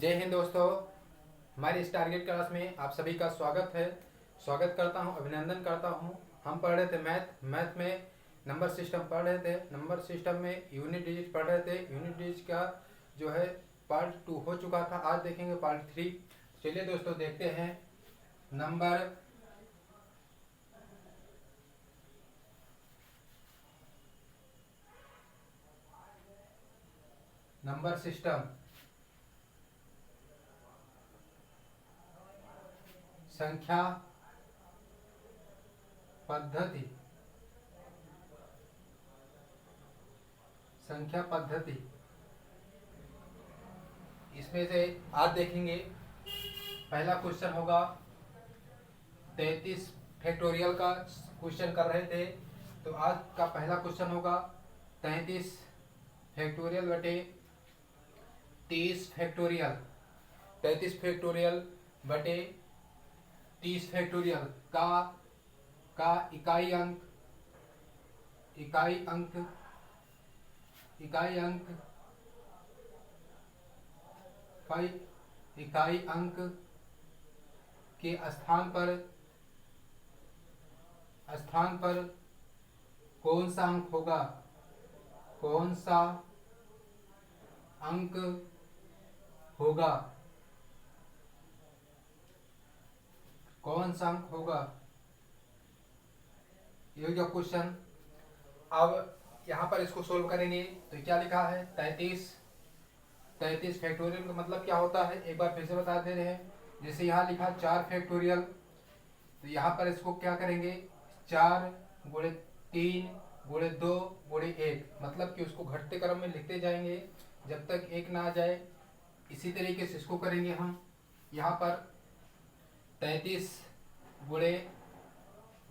जय हिंद दोस्तों। हमारी इस टारगेट क्लास में आप सभी का स्वागत है। स्वागत करता हूं, अभिनंदन करता हूं। हम पढ़ रहे थे मैथ में नंबर सिस्टम पढ़ रहे थे। नंबर सिस्टम में यूनिट डिजिट पढ़ रहे थे। यूनिट डिजिट का जो है पार्ट 2 हो चुका था। आज देखेंगे पार्ट 3। चलिए दोस्तों देखते हैं नंबर सिस्टम संख्या पद्धति इसमें से आज देखेंगे पहला क्वेश्चन होगा 33 फैक्टोरियल का क्वेश्चन कर रहे थे। तो आज का पहला क्वेश्चन होगा 33 फैक्टोरियल बटे 30 फैक्टोरियल। 33 फैक्टोरियल बटे 30 फैक्टोरियल का इकाई अंक के स्थान पर कौन सा अंक होगा? कौन सा अंक होगा? कौन सा अंक होगा? ये जो क्वेश्चन, अब यहाँ पर इसको सोल्व करेंगे तो क्या लिखा है? 33 फैक्टोरियल का मतलब क्या होता है एक बार फिर से बता दे रहे हैं। जैसे यहाँ लिखा 4 फैक्टोरियल, तो यहाँ पर इसको क्या करेंगे? 4 गुणे 3 गुणे 2 गुणे 1, मतलब कि उसको घटते क्रम में लिखते जाएंगे जब तक 1 ना आ जाए। इसी तरीके से इसको करेंगे हम। यहाँ पर 33 गुणे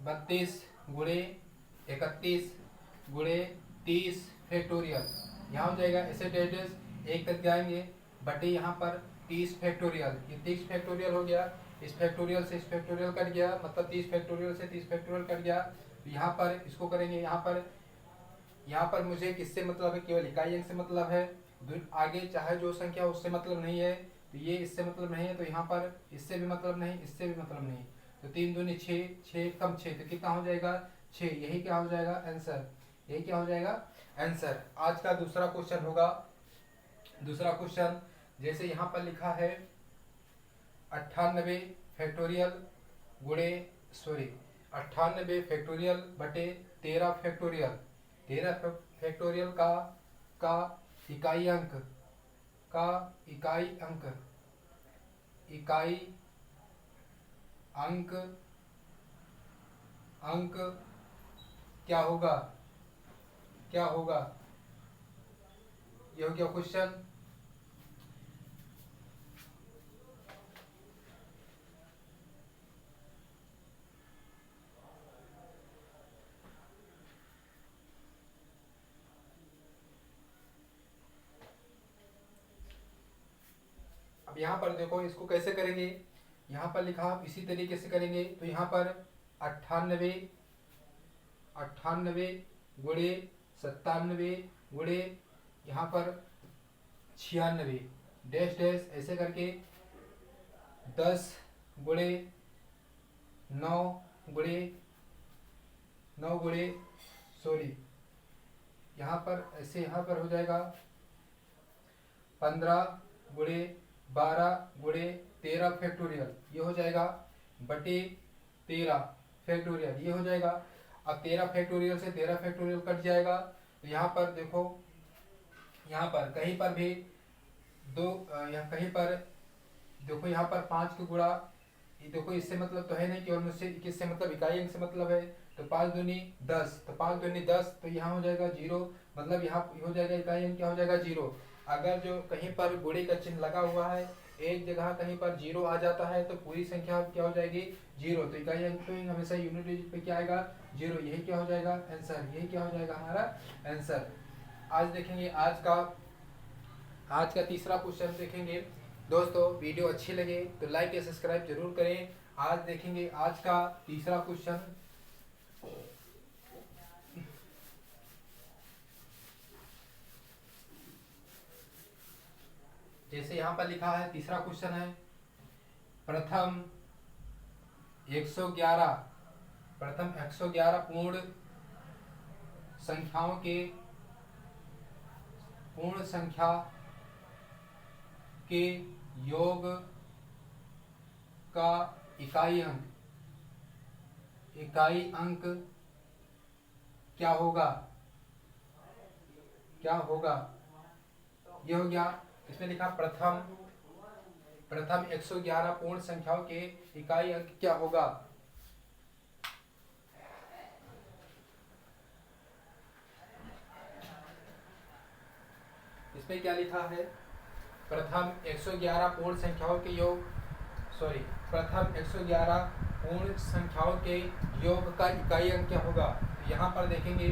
32 गुणे 31 गुणे 30 फैक्टोरियल, यहाँ हो जाएगा ऐसे डेटेस 1 तक जाएंगे बटे यहाँ पर 30 फैक्टोरियल। ये 30 फैक्टोरियल हो गया। इस फैक्टोरियल से इस फैक्टोरियल कट गया, मतलब 30 फैक्टोरियल से 30 फैक्टोरियल कट गया। तो यहाँ पर इसको करेंगे। यहाँ पर मुझे किससे मतलब है? केवल इकाई अंक से मतलब है। आगे चाहे जो संख्या उससे मतलब नहीं है। तो ये इससे मतलब नहीं है, तो यहाँ पर इससे भी मतलब नहीं, इससे भी मतलब नहीं। तो 3 दूनी 6, 6 कम 6, तो कितना हो जाएगा? 6। यही क्या हो जाएगा? आंसर। यही क्या हो जाएगा? आंसर। आज का दूसरा क्वेश्चन होगा। दूसरा क्वेश्चन जैसे यहाँ पर लिखा है 98 फैक्टोरियल बटे 13 फैक्टोरियल। 13 फैक्टोरियल का इकाई अंक क्या होगा? ये हो गया क्वेश्चन। अब यहाँ पर देखो इसको कैसे करेंगे। यहाँ पर लिखा इसी तरीके से करेंगे। तो यहाँ पर 98 गुणे 97 गुणे यहाँ पर 96 डैश डैश ऐसे करके 10 गुणे 9 गुणे सॉरी, यहाँ पर ऐसे यहाँ पर हो जाएगा 15 गुणे 12 गुणे 13 फैक्टोरियल, ये हो जाएगा बटे 13 फैक्टोरियल, ये हो जाएगा। अब 13 फैक्टोरियल से 13 फैक्टोरियल कट जाएगा। तो यहाँ पर देखो, यहाँ पर कहीं पर भी कहीं पर देखो, यहाँ पर 5 के गुणा, ये देखो इससे मतलब तो है नहीं, केवल मुझसे किससे मतलब? इकाई अंक से मतलब है। तो 5 दूनी 10, तो 5 दूनी 10, तो यहाँ हो जाएगा 0, मतलब यहाँ हो जाएगा इकाई अंक क्या हो जाएगा? 0। अगर जो कहीं पर गुणे का चिन्ह लगा हुआ है, एक जगह कहीं पर 0 आ जाता है, तो पूरी संख्या क्या हो जाएगी? 0। तो इकाई अंक तो हमेशा यूनिट डिजिट पे क्या आएगा? 0। यही क्या हो जाएगा? आंसर। यही क्या हो जाएगा हमारा? आंसर। आज देखेंगे आज का तीसरा क्वेश्चन देखेंगे। दोस्तों वीडियो अच्छी लगे तो लाइक या सब्सक्राइब जरूर करें। आज देखेंगे आज का तीसरा क्वेश्चन। जैसे यहाँ पर लिखा है, तीसरा क्वेश्चन है, प्रथम 111 पूर्ण संख्या के योग का इकाई अंक क्या होगा? ये हो गया। इसमें लिखा प्रथम 111 पूर्ण संख्याओं के इकाई अंक क्या होगा? इसमें क्या लिखा है? प्रथम 111 पूर्ण संख्याओं के योग का इकाई अंक क्या होगा? यहाँ पर देखेंगे,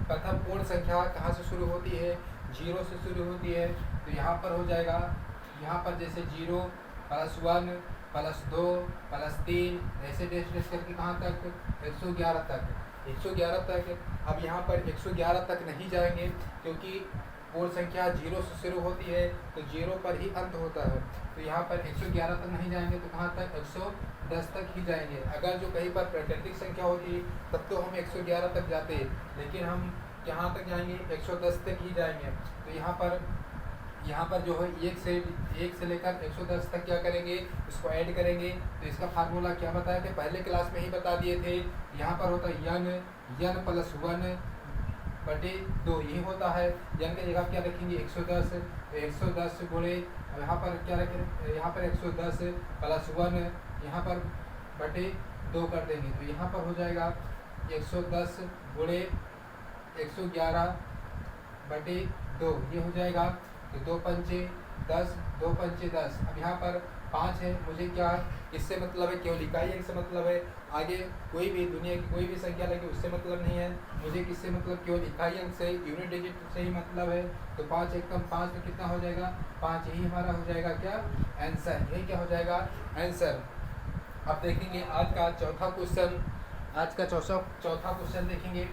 प्रथम पूर्ण संख्या कहाँ से शुरू होती है? 0 से शुरू होती है। तो यहाँ पर हो जाएगा, यहाँ पर जैसे 0 + 1 + 2 + 3 ऐसे डेश करके कहाँ तक? 111 तक। अब यहाँ पर 111 तक नहीं जाएंगे, क्योंकि पूर्ण संख्या 0 से शुरू होती है, तो 0 पर ही अंत होता है। तो यहाँ पर 111 तक नहीं जाएंगे, तो कहाँ तक? 110 तक ही जाएंगे। अगर जो कहीं पर प्राकृतिक संख्या होती तब तो हम 111 तक जाते, लेकिन हम यहाँ तक जाएंगे, 110 तक ही जाएंगे। तो यहाँ पर जो है 1 से लेकर 110 तक क्या करेंगे? इसको ऐड करेंगे। तो इसका फार्मूला क्या बताए थे? पहले क्लास में ही बता दिए थे। यहाँ पर होता है n + 1/2, यही होता है। n की जगह क्या रखेंगे? 110। तो 110 गुणे, यहाँ पर क्या रखें? यहाँ पर 110 + 1 यहाँ पर /2 कर देंगे। तो यहाँ पर हो जाएगा 110 गुणे 111/2, ये हो जाएगा। तो 2 पंचे 10, 2 पंचे 10। अब यहाँ पर 5 है, मुझे क्या इससे मतलब है? केवल इकाई अंक से मतलब है। आगे कोई भी दुनिया की कोई भी संख्या लगे उससे मतलब नहीं है मुझे। किससे मतलब? केवल इकाई अंक से, यूनिट डिजिट से ही मतलब है। तो 5 एकम 5 तो कितना हो जाएगा? 5। यही हमारा हो जाएगा क्या? आंसर। यही क्या हो जाएगा? आंसर। अब देखेंगे आज का चौथा क्वेश्चन देखेंगे।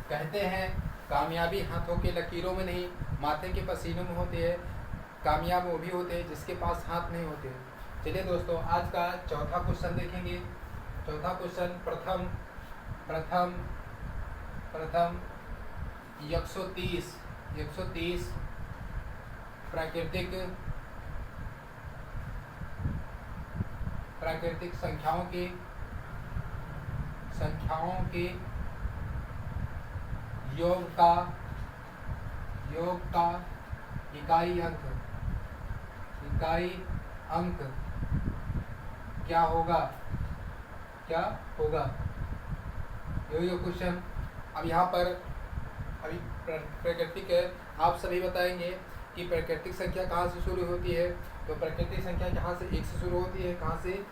कहते हैं कामयाबी हाथों के लकीरों में नहीं, माथे के पसीनों में होती है। कामयाब वो भी होते हैं जिसके पास हाथ नहीं होते। चलिए दोस्तों, आज का चौथा क्वेश्चन देखेंगे। चौथा क्वेश्चन, प्रथम 130 प्राकृतिक संख्याओं के योग का इकाई अंक क्या होगा? यो क्वेश्चन। अब यहाँ पर अभी प्राकृतिक है, आप सभी बताएंगे कि प्राकृतिक संख्या कहाँ से शुरू होती है। तो प्राकृतिक संख्या कहाँ से? 1 से शुरू होती है। कहाँ से?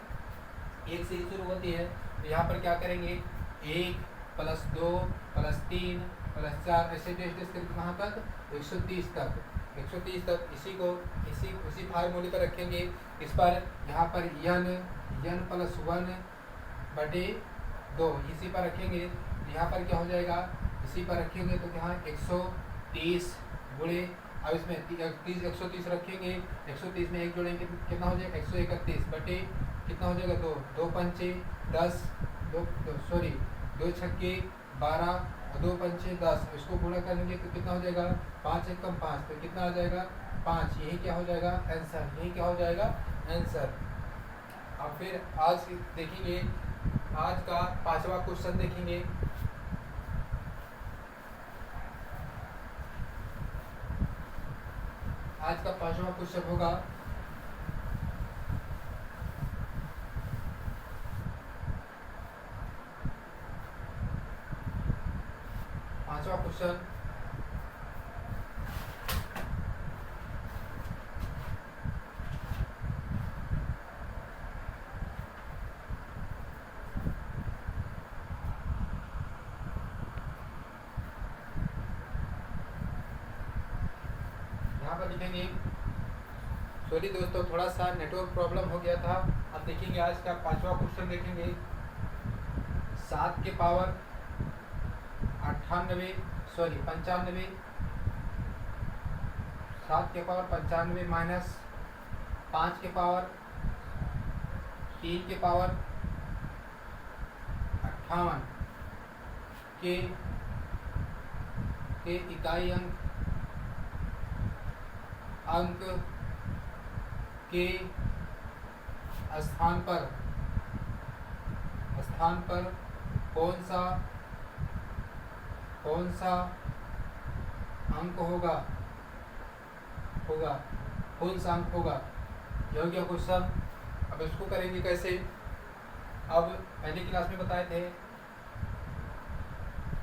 1 से ही शुरू होती है। तो यहाँ पर क्या करेंगे? 1 + 2 + 3 + 4 ऐसे करके कहाँ तक? 130 तक। इसी फार्मूले पर रखेंगे। इस पर यहाँ पर n + 1/2 इसी पर रखेंगे। यहाँ पर क्या हो जाएगा? इसी पर रखेंगे तो यहाँ 130 गुणे, अब इसमें 130 रखेंगे। 130 में 1 जोड़ेंगे तो कितना हो जाएगा? 131 बटे कितना हो जाएगा? 2 पंचे 10, 2 छक्के 12 और 2 पंचे 10। इसको गुणा करेंगे तो कितना हो जाएगा? 5 एकम 5, तो कितना आ जाएगा? 5। यही क्या हो जाएगा? आंसर। अब फिर आज देखेंगे, आज का 5वां क्वेश्चन देखेंगे। आज का 5वां क्वेश्चन होगा, यहाँ पर लिखेंगे। सॉरी दोस्तों, थोड़ा सा नेटवर्क प्रॉब्लम हो गया था। अब देखेंगे आज का 5वां क्वेश्चन देखेंगे। 7 के पावर 95 7 के पावर 95 माइनस 5 के पावर 3 के पावर 58 के इकाई अंक के स्थान पर कौन सा अंक होगा कौन सा अंक होगा, यह हो गया क्वेश्चन। अब इसको करेंगे कैसे। अब पहले क्लास में बताए थे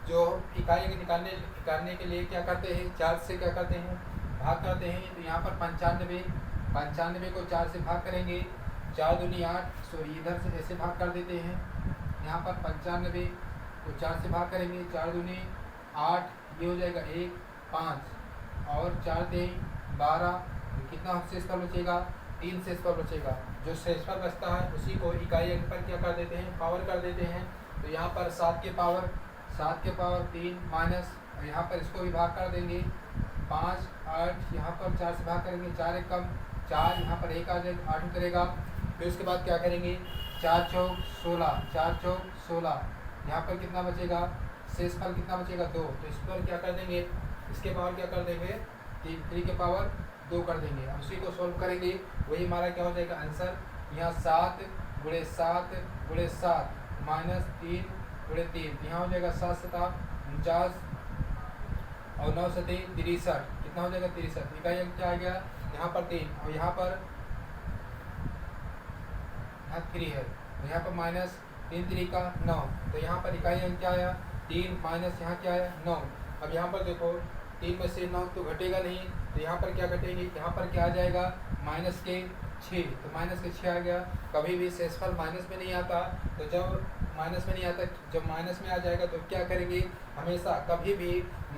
जो इकाई अंक निकालने के लिए क्या करते हैं, 4 से क्या करते हैं, भाग करते हैं। तो यहाँ पर 95 को 4 से भाग करेंगे, 4 दूनी 8, सॉरी इधर से ऐसे भाग कर देते हैं। यहाँ पर 95 को 4 से भाग करेंगे, 4 दूनी 8, ये हो जाएगा 1 5 और 4 3 12, कितना शेषफल बचेगा, 3 शेषफल बचेगा। जो शेषफल बचता है उसी को इकाई अंक पर क्या कर देते हैं, पावर कर देते हैं। तो यहाँ पर 7 के पावर 3 माइनस, यहाँ पर इसको भी भाग कर देंगे, 5 8, यहाँ पर 4 से भाग करेंगे, 4 1 कम 4, यहाँ पर 1 आ जाएगा, 8 उतरेगा। फिर उसके बाद क्या करेंगे, 4 चौक 16, यहाँ पर कितना बचेगा, शेषफल कितना बचेगा 2। तो इस पर क्या कर देंगे, इसके पावर क्या कर देंगे, 3 के पावर 2 कर देंगे। अब उसी को सॉल्व करेंगे, वही हमारा क्या हो जाएगा आंसर। यहाँ 7 गुणे 7 माइनस 3 गुणे 3, यहाँ हो जाएगा 7 7 49 और 9 7 63, कितना हो जाएगा 63। इकाई अंक क्या आ गया, यहाँ पर 3 और यहाँ पर 3 है, तो यहाँ पर माइनस 3 3 का 9। तो यहाँ पर इकाई अंक क्या आया, 3 माइनस यहाँ क्या आया 9। अब यहाँ पर देखो 3 में से 9 तो घटेगा नहीं, तो यहाँ पर क्या घटेंगे, यहाँ पर क्या आ जाएगा माइनस के 6, तो माइनस के 6 आ गया। कभी भी शेषफल माइनस में नहीं आता, तो जब माइनस में नहीं आता, जब माइनस में आ जाएगा तो क्या करेंगे, हमेशा कभी भी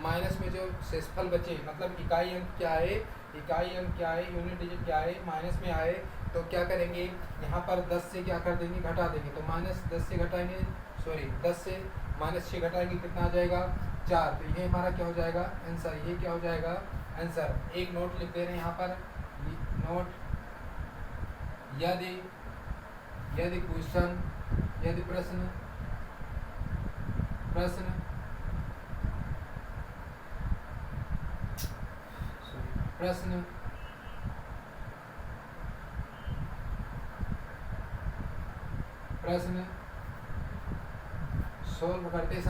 माइनस में जो शेषफल बचे, मतलब इकाई अंक क्या है, यूनिट डिजिट क्या है, माइनस में आए, तो क्या करेंगे, यहाँ पर 10 से क्या कर देंगे, घटा देंगे। तो माइनस 10 से घटाएंगे, सॉरी 10 से माइनस 6 घटाएंगे, कितना आ जाएगा 4। तो ये हमारा क्या हो जाएगा आंसर, ये क्या हो जाएगा आंसर। एक नोट लिख दे रहे हैं यहाँ पर, नोट, यदि क्वेश्चन, यदि प्रश्न सोल्व करते समय यदि प्रश्न सोल्व करते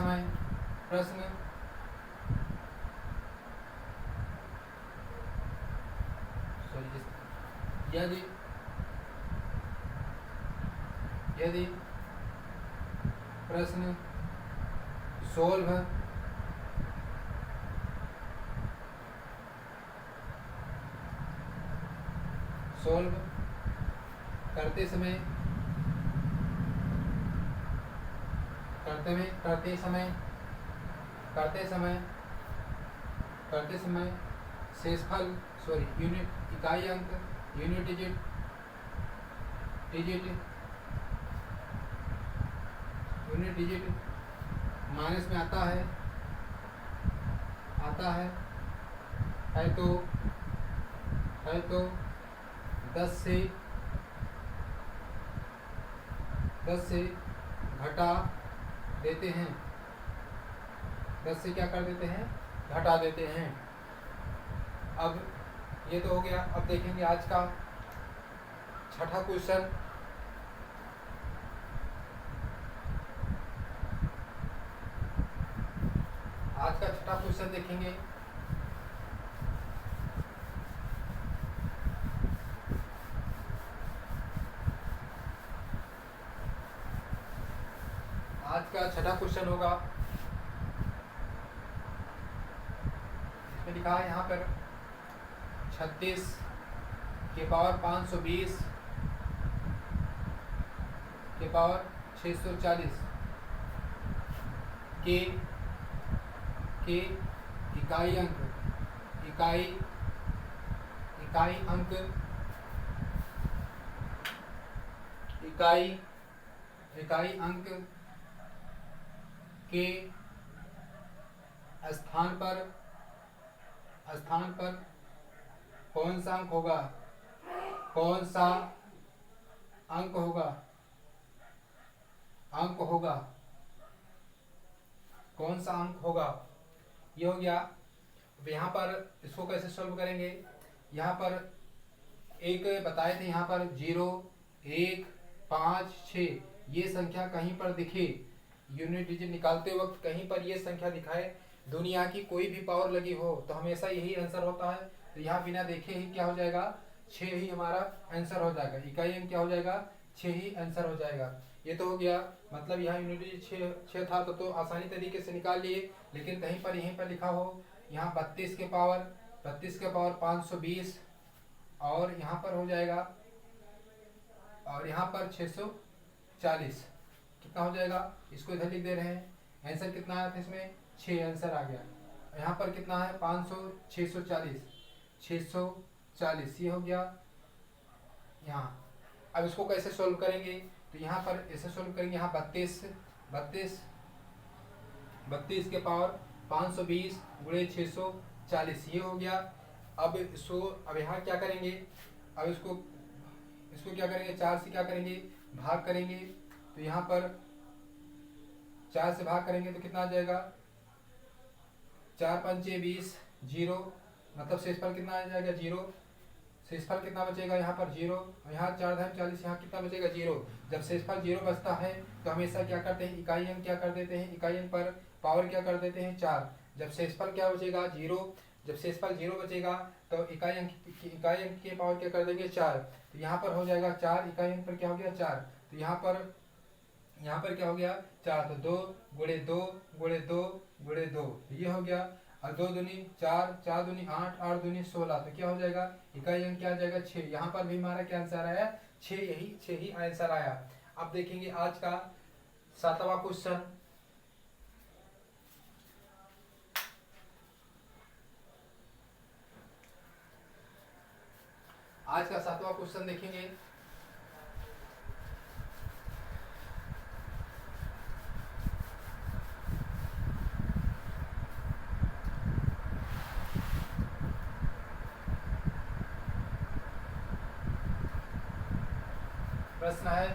समय शेषफल, सॉरी यूनिट इकाई अंक, यूनिट डिजिट माइनस में आता है तो 10 से घटा देते हैं, 10 से क्या कर देते हैं, घटा देते हैं। अब ये तो हो गया। अब देखेंगे आज का छठा क्वेश्चन। आज का छठा क्वेश्चन देखेंगे। आज का छठा क्वेश्चन होगा, इसमें लिखा है यहाँ पर 36 के पावर 520 के पावर 640 के इकाई अंक के स्थान पर कौन सा अंक होगा, कौन सा अंक होगा, कौन सा अंक होगा, ये हो गया। अब यहाँ पर इसको कैसे सॉल्व करेंगे, यहाँ पर एक बताए थे, यहाँ पर 0 1 5 6 ये संख्या कहीं पर दिखे, यूनिट डिजिट निकालते वक्त कहीं पर ये संख्या दिखाए, दुनिया की कोई भी पावर लगी हो तो हमेशा यही आंसर होता है। तो यहाँ बिना देखे ही क्या हो जाएगा, 6 ही हमारा आंसर हो जाएगा, इकाई अंक क्या हो जाएगा, 6 ही आंसर हो जाएगा। ये तो हो गया, मतलब यहाँ यूनिट डिजिट 6 था तो आसानी तरीके से निकाल लिए, लेकिन कहीं पर यहीं पर लिखा हो, यहाँ 32 के पावर 520 और यहाँ पर हो जाएगा, और यहाँ पर 640 कितना हो जाएगा, इसको इधर लिख दे रहे हैं। आंसर कितना आया था इसमें, 6 आंसर आ गया। यहाँ पर कितना है, 500 640 ये हो गया यहाँ। अब इसको कैसे सोल्व करेंगे, तो यहाँ पर ऐसे सोल्व करेंगे, यहाँ 32 के पावर 520 गुणे 640 ये हो गया। अब यहाँ क्या करेंगे, अब इसको क्या करेंगे, 4 से क्या करेंगे, भाग करेंगे। तो यहाँ पर 4 से भाग करेंगे तो कितना आ जाएगा, 4 पंचे 20 0, मतलब शेषफल कितना आ जाएगा 0, शेषफल कितना बचेगा यहाँ पर 0, और यहाँ 4 धाम 40, यहाँ कितना बचेगा 0। जब शेषफल 0 बचता है तो हमेशा क्या करते हैं, इकाई अंक क्या कर देते हैं, इकाई अंक पर पावर क्या कर देते हैं 4। जब शेषफल क्या बचेगा 0, जब शेषफल 0 बचेगा तो इकाई अंक के पावर क्या कर देंगे 4। तो यहाँ पर हो जाएगा 4, इकाई अंक पर क्या हो गया 4, तो यहाँ पर क्या हो गया 4, तो 2 गुणे 2 गुणे 2 गुणे 2 ये हो गया। और 2 दूनी 4, 4 दूनी 8, 8 दूनी 16, तो क्या हो जाएगा, इकाई अंक क्या आ जाएगा 6। यहाँ पर भी हमारा क्या आंसर आया, 6 ही आंसर आया। अब देखेंगे आज का 7वां क्वेश्चन। आज का 7वां क्वेश्चन देखेंगे। प्रश्न है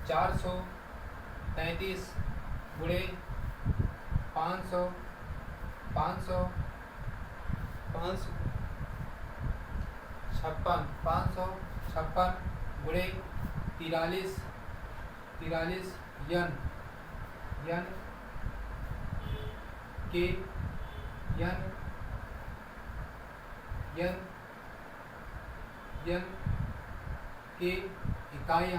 433 गुणे 500 556 गुणे 43 यन के इकाई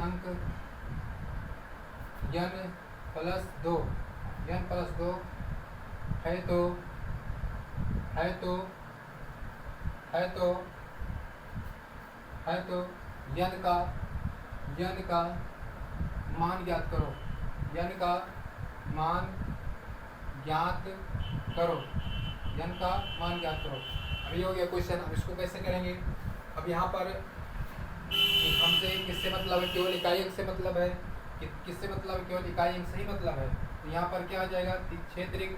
अंक n प्लस 2 है तो n का मान ज्ञात करो, n का मान ज्ञात करो। अभी हो गया क्वेश्चन। अब इसको कैसे करेंगे, अब यहाँ पर हमसे किससे मतलब है, केवल इकाई अंक से मतलब है, किससे मतलब है, केवल इकाई अंक से ही मतलब है। तो यहाँ पर क्या आ जाएगा, क्षेत्रिक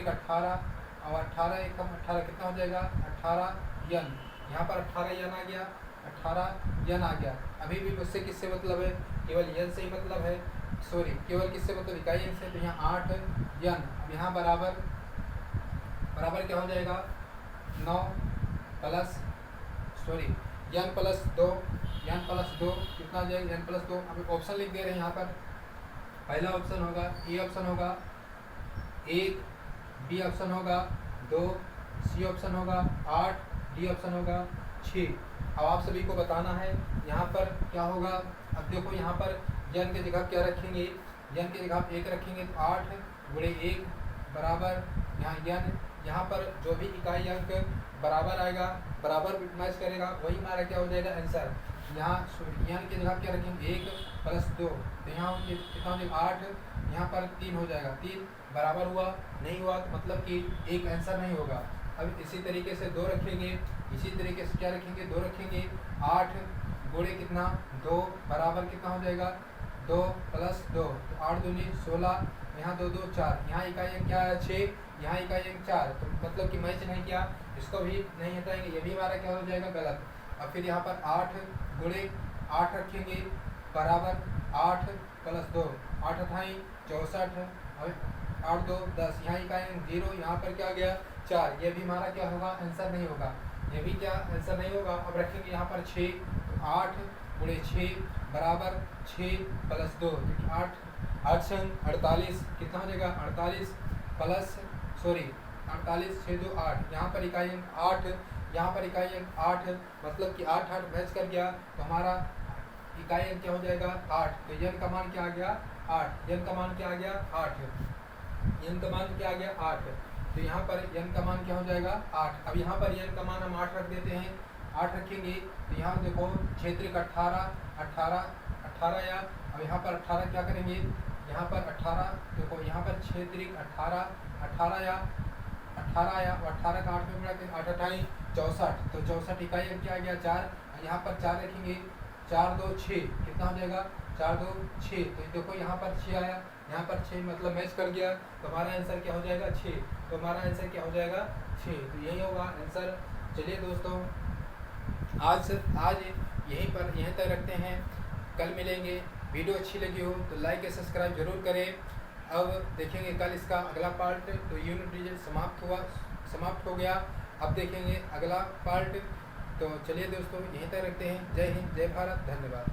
18 और 18 एकम 18 कितना हो जाएगा 18 यन। यहाँ पर 18 यन आ गया। अभी भी मुझसे किससे मतलब है, केवल यन से ही मतलब है, सॉरी केवल किससे मतलब इकाई अंक से। तो यहाँ 8 यन, यहाँ बराबर क्या हो जाएगा 9 प्लस यन प्लस 2 कितना आ जाएगा यन प्लस 2। अभी ऑप्शन लिख दे रहे हैं यहाँ पर। पहला ऑप्शन होगा ए ऑप्शन होगा 1, बी ऑप्शन होगा 2, सी ऑप्शन होगा 8, डी ऑप्शन होगा 6। अब आप सभी को बताना है यहाँ पर क्या होगा। अब देखो यहाँ पर यन की जगह क्या रखेंगे, यन की जगह 1 रखेंगे तो 8 गुणे 1 बराबर यहाँ पर जो भी इकाई अंक बराबर आएगा, बराबर मैच करेगा, वही हमारा क्या हो जाएगा आंसर। यहाँ यन की जगह क्या रखेंगे 1 प्लस 2, तो यहाँ कितना हो जाएगा 8, यहाँ पर 3 हो जाएगा। 3 बराबर हुआ, नहीं हुआ तो मतलब कि एक आंसर नहीं होगा। अब इसी तरीके से 2 रखेंगे, इसी तरीके से क्या रखेंगे 2 रखेंगे। 8 गुणे कितना 2 बराबर कितना हो जाएगा 2 प्लस 2 तो 8 दूनी 16, यहाँ 2 2 4, यहाँ इकाई अंक क्या है 6, यहाँ इकाई अंक 4, तो मतलब कि मैच नहीं किया, इसको भी नहीं हटाएंगे, ये भी हमारा क्या हो जाएगा गलत। अब फिर यहाँ पर 8 गुणे 8 रखेंगे बराबर 8 प्लस 2, 8 अठाई 64, 8 2 10, यहाँ इकाई अंक 0, यहाँ पर क्या गया 4, ये भी हमारा क्या होगा आंसर नहीं होगा, ये भी क्या आंसर नहीं होगा। अब रखेंगे यहाँ पर 6, तो 8 गुणे 6 बराबर 6 प्लस 2, 8 8 संग 48, कितना हो जाएगा 48 प्लस 48 6 2 8, यहाँ पर इकाई अंक 8, यहाँ पर इकाई अंक 8, मतलब कि 8 8 मैच कर गया, तो हमारा इकाई अंक क्या हो जाएगा 8, तो n का मान क्या आ गया 8, n का मान क्या आ गया 8, n का मान क्या आ गया 8, तो यहाँ पर n का मान क्या हो जाएगा 8। अब यहाँ पर n का मान हम 8 रख देते हैं, 8 रखेंगे तो यहाँ देखो क्षेत्रिक 18 या, अब यहाँ पर 18 क्या करेंगे, यहाँ पर 18 देखो, यहाँ पर क्षेत्रिक 18 या 18 का 8 में मिलाते 8 अठाई 64, तो 64 इकाई अंक क्या आ गया 4, यहाँ पर 4 रखेंगे 4 2 6, कितना हो जाएगा 4 2 6, तो देखो यहाँ पर 6 आया, यहाँ पर 6 मतलब मैच कर गया, तो हमारा आंसर क्या हो जाएगा 6, तो हमारा आंसर क्या हो जाएगा 6, तो यही होगा आंसर। चलिए दोस्तों आज यहीं तक रखते हैं, कल मिलेंगे। वीडियो अच्छी लगी हो तो लाइक या सब्सक्राइब जरूर करें। अब देखेंगे कल इसका अगला पार्ट, तो यूनिट रिजल्ट समाप्त हो गया, अब देखेंगे अगला पार्ट। तो चलिए दोस्तों यहीं तक रखते हैं। जय हिंद, जय भारत, धन्यवाद।